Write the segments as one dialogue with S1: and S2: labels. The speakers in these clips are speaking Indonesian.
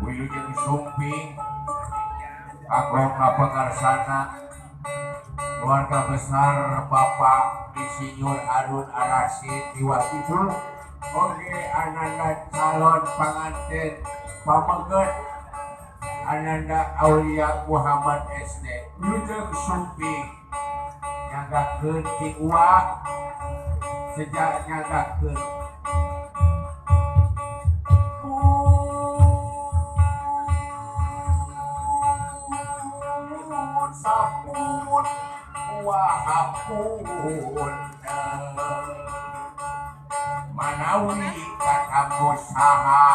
S1: Wilujeng Sumping Agung Kapekarsana keluarga besar Bapak Insinyur Harun Ar-Rasyid Diwakil oge ananda calon panganten pameget ananda Aulia Muhammad SD Wilujeng Sumping nyagakeun ti uak sejak nyagakeun sapun wahapun manawi kata saha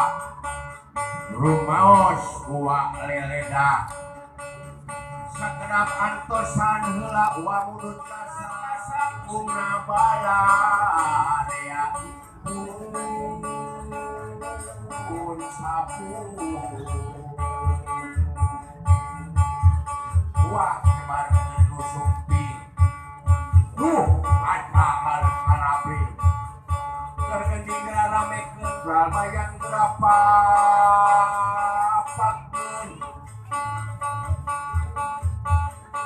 S1: rumaos wa leleda sakedap antosan heula wa mudut kasa sakuna bala rea pun sapun wah kemar nu Sumping ada hal harapi tergending ramekeun drama yang berapa pakeun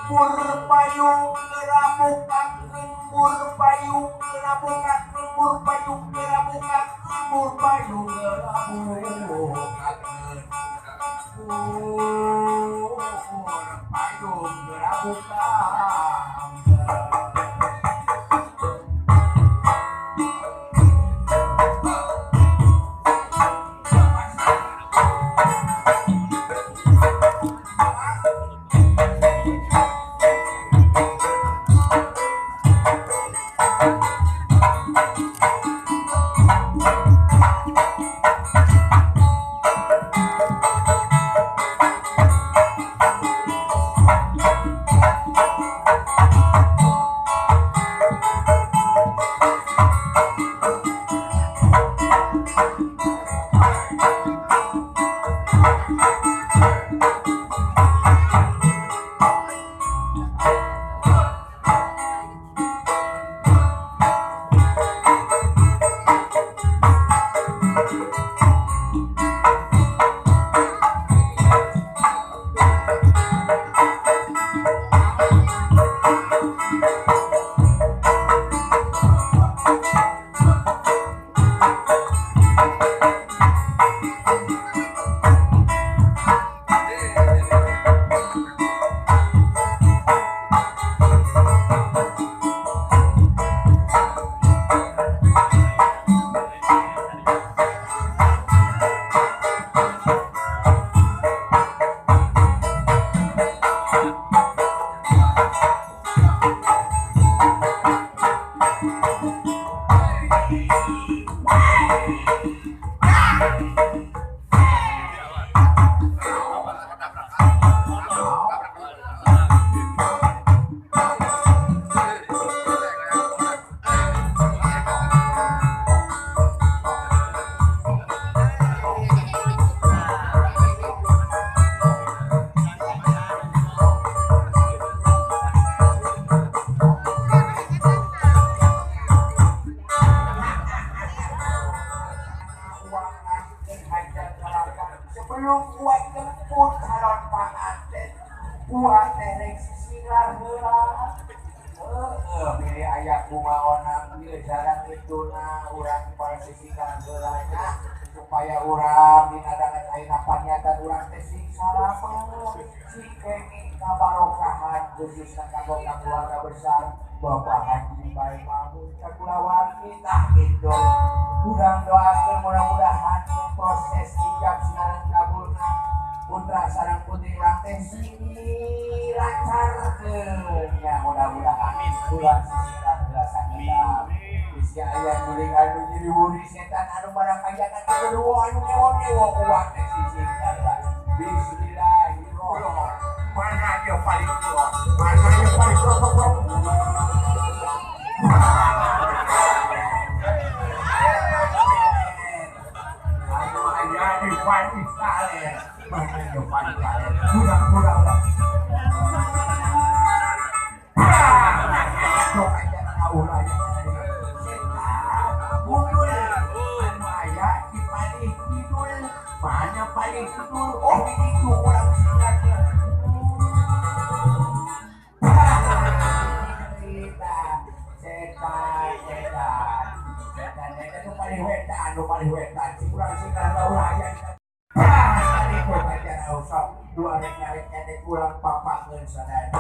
S1: murpayung ngerabukakeun murpayung ngerabukakeun murpayung ngerabukakeun murpayung ngerabukakeun payung ngerabukakeun sebelum kuat jemput calon pengantin kuat tereng sisilar heula pilih aya kumaona pilih jalan ituna urang para sisilar heulanya supaya urang dinadangan ayeuna panyatan urang teh sing salamet sing kenging kabarokahan khususna kanggo keluarga besar Bapak Haji Bae Mahmud Kakulawati tah gitu urang doakeun mudah-mudahan proses ijab sinaran kabulna putra sareng putri urang teh lancarkeun ya mudah-mudahan amin bulan sisiran belasan kita ya ayah guling anu jadi wuri setan anu barang kajangan kedua anu ngewo-ngewo kuat sisi kata bismillahirrahmanirrahim mana yang paling kuat mana yang paling kuat anu ayah di paling kale mana yang paling kale kurang lah sok aja ulah paling kidul oh itu orang singatnya setan itu paling wetan kurang singat ulah aja itu aja usah dua rek-reknya kurang papangeun sadaya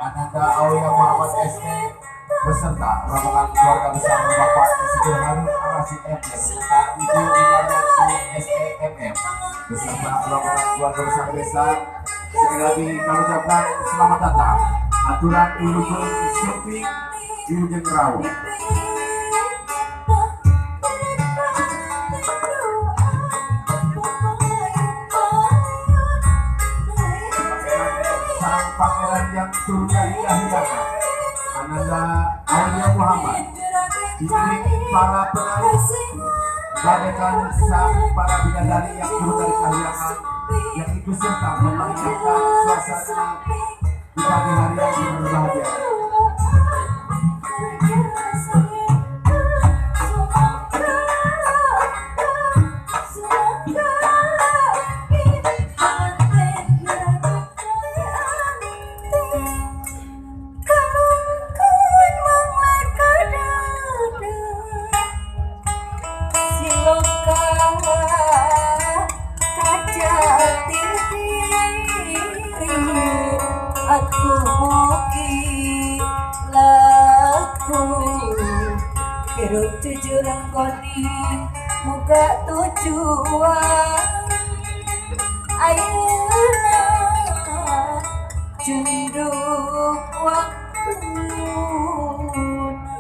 S1: Ananda Aulia Muhammad ST beserta rombongan keluarga besar Bapak Insinyur Harun Ar-Rasyid M beserta Ibu Imaryanti SEMM beserta rombongan keluarga besar desa. Sekali lagi kami ucapkan selamat datang aturan Ulukun Shopping Wilujeng Rawu. Pangeran yang turun dari kahiyana Ananda Aulia Muhammad diiring para penari bagaikan sang para bidadari yang turun dari kahiyana yang ikut serta memeriahkan suasana di pagi hari yang berbahagia.
S2: Hirup jujur koni muka tujuan ayeuna junduk waktu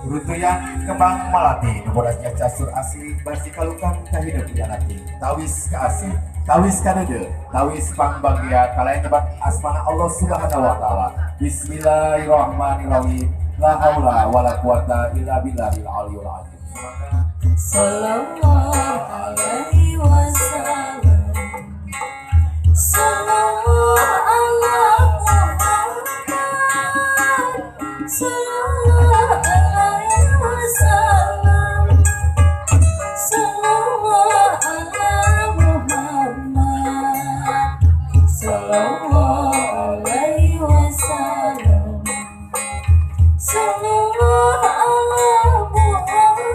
S1: Rutuyan kembang melati nuburatnya casur asli basi kalukan kahidup janati tawis keasih
S3: Tawis kadede, tawis pangbagia kalian nyebat asmana Allah Subhanahu wa taala. Bismillahirrahmanirrahim. La haula wala quwata illa billahil aliyul azim.
S2: Sallallahu alaihi wasallam. Sallallahu Muhammad. Sallallahu alaihi wasallam. Sallallahu Muhammad. Sallallahu alaihi wasallam. Sallallahu Muhammad.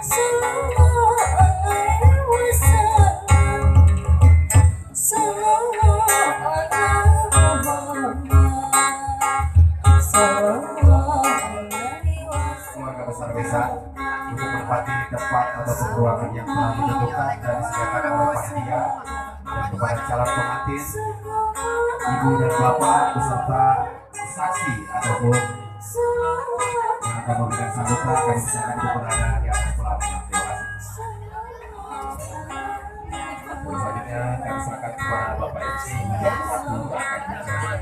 S2: Sallallahu alaihi wasallam. Sallallahu Muhammad. Sallallahu alaihi wasallam.
S3: Keluarga besar desa untuk menempati tempat atau ruangan yang telah ditentukan dan disediakan oleh panitia, dan kepada calon pengantin, ibu dan bapak beserta saksi ataupun yang akan memberikan sambutan kami silakan untuk berada di atas pelabuhan. Terima kasih. Selanjutnya kami silakan kepada Bapak MC yang satu akan bicara.